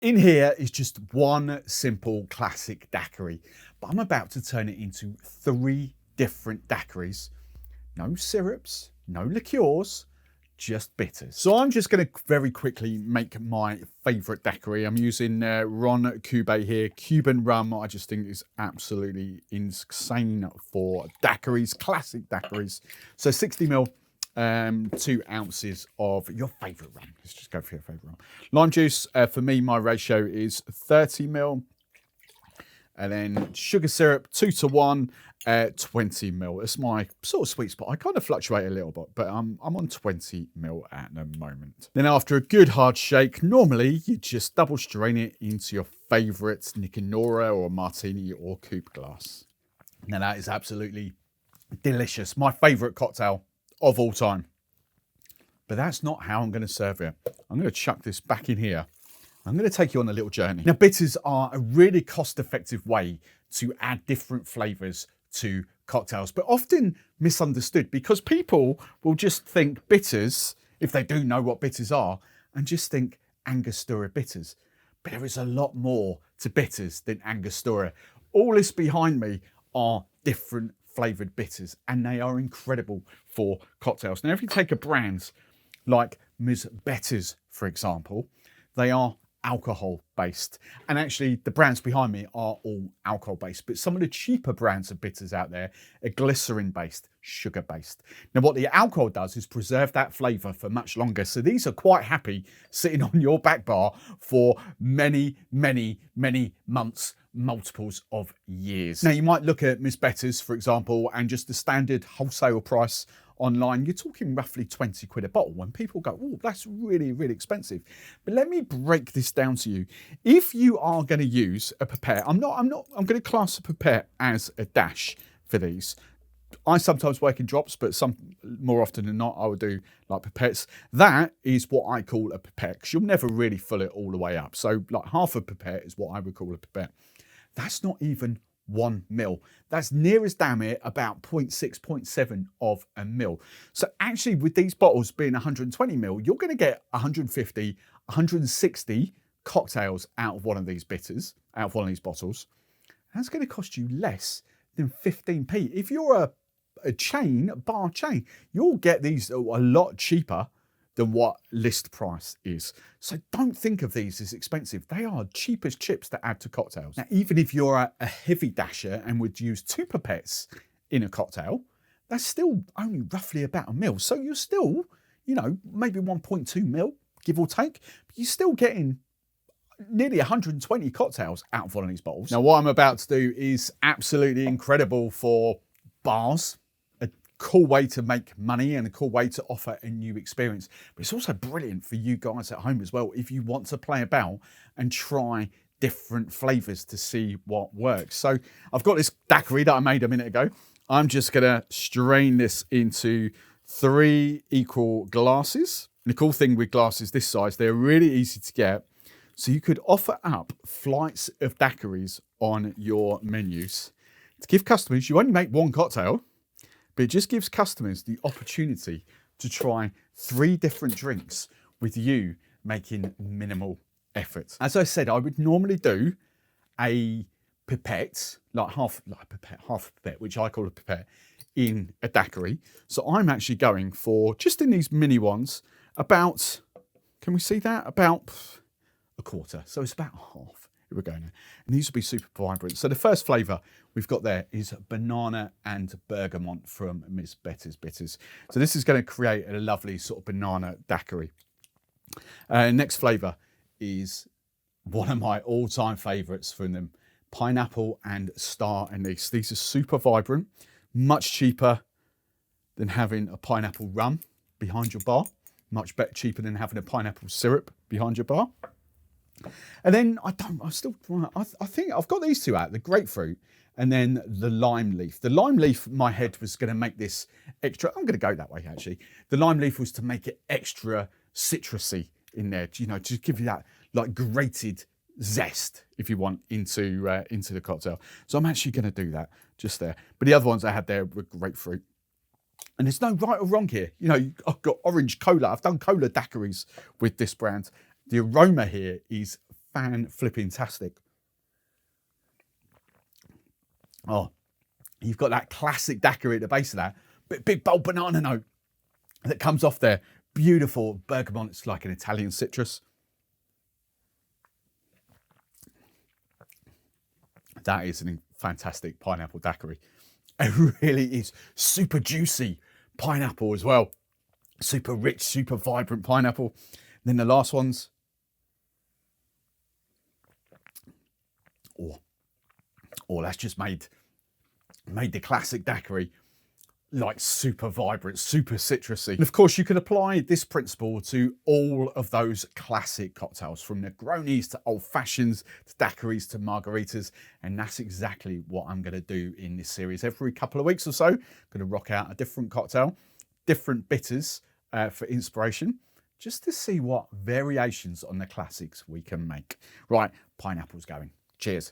In here is just one simple classic daiquiri, but I'm about to turn it into 3 different daiquiris. No syrups, no liqueurs, just bitters. So I'm just going to very quickly make my favourite daiquiri. I'm using Ron Cubay here. Cuban rum, I just think is absolutely insane for daiquiris, classic daiquiris. So 60ml. 2 ounces of your favourite rum. Let's just go for your favourite rum. Lime juice, for me, my ratio is 30ml. And then sugar syrup, 2 to 1, 20ml. It's my sort of sweet spot. I kind of fluctuate a little bit, but I'm on 20ml at the moment. Then after a good hard shake, normally you just double strain it into your favourite Nicanora or Martini or coupe glass. Now that is absolutely delicious. My favourite cocktail of all time. But that's not how I'm going to serve it. I'm going to chuck this back in here. I'm going to take you on a little journey. Now, bitters are a really cost-effective way to add different flavours to cocktails, but often misunderstood because people will just think bitters, if they do know what bitters are, and just think Angostura bitters. But there is a lot more to bitters than Angostura. All this behind me are different flavoured bitters, and they are incredible for cocktails. Now, if you take a brand like Ms. Betty's, for example, they are alcohol based, and actually the brands behind me are all alcohol based, but some of the cheaper brands of bitters out there are glycerin based, sugar based. Now what the alcohol does is preserve that flavour for much longer, so these are quite happy sitting on your back bar for many months, multiples of years. Now you might look at Miss Betty's, for example, and just the standard wholesale price online, you're talking roughly 20 quid a bottle, when people go, oh, that's really expensive. But let me break this down to you. If you are going to use a pipette, I'm going to class a pipette as a dash for these. I sometimes work in drops, but more often than not, I would do like pipettes. That is what I call a pipette, because you'll never really fill it all the way up. So like half a pipette is what I would call a pipette. That's not even 1 mil. That's near as damn it about 0.6, 0.7 of a mil. So actually with these bottles being 120 mil, you're going to get 150, 160 cocktails out of one of these bitters, out of one of these bottles. That's going to cost you less than 15p. If you're a chain, bar chain, you'll get these a lot cheaper than what list price is. So don't think of these as expensive. They are cheap as chips to add to cocktails. Now, even if you're a heavy dasher and would use 2 pipettes in a cocktail, that's still only roughly about a mil. So you're still, you know, maybe 1.2 mil, give or take, but you're still getting nearly 120 cocktails out of one of these bottles. Now, what I'm about to do is absolutely incredible for bars. Cool way to make money and a cool way to offer a new experience, but it's also brilliant for you guys at home as well if you want to play about and try different flavors to see what works. So I've got this daiquiri that I made a minute ago. I'm just gonna strain this into 3 equal glasses. And the cool thing with glasses this size, they're really easy to get, so you could offer up flights of daiquiris on your menus to give customers. You only make 1 cocktail, but it just gives customers the opportunity to try 3 different drinks with you making minimal effort. As I said, I would normally do a pipette, like half a pipette, which I call a pipette, in a daiquiri. So I'm actually going for, just in these mini ones, about, can we see that? About a quarter. So it's about half. Here we go now. And these will be super vibrant. So the first flavour we've got there is banana and bergamot from Miss Betty's Bitters. So this is going to create a lovely sort of banana daiquiri. Next flavour is one of my all-time favourites from them, pineapple and star anise. These are super vibrant, much cheaper than having a pineapple rum behind your bar, much better, cheaper than having a pineapple syrup behind your bar. And then I think I've got these 2 out, the grapefruit and then the lime leaf. The lime leaf, my head was going to make this extra, I'm going to go that way actually. The lime leaf was to make it extra citrusy in there, you know, to give you that like grated zest, if you want, into the cocktail. So I'm actually going to do that just there. But the other ones I had there were grapefruit. And there's no right or wrong here. You know, I've got orange cola. I've done cola daiquiris with this brand. The aroma here is fan-flipping-tastic. Oh, you've got that classic daiquiri at the base of that, but big bold banana note that comes off there. Beautiful bergamot. It's like an Italian citrus. That is a fantastic pineapple daiquiri. It really is super juicy pineapple as well. Super rich, super vibrant pineapple. Then the last ones. Oh, that's just made the classic daiquiri like super vibrant, super citrusy. And of course, you can apply this principle to all of those classic cocktails, from Negronis to old fashions to daiquiris to margaritas. And that's exactly what I'm going to do in this series. Every couple of weeks or so, I'm going to rock out a different cocktail, different bitters for inspiration, just to see what variations on the classics we can make. Right, pineapple's going. Cheers.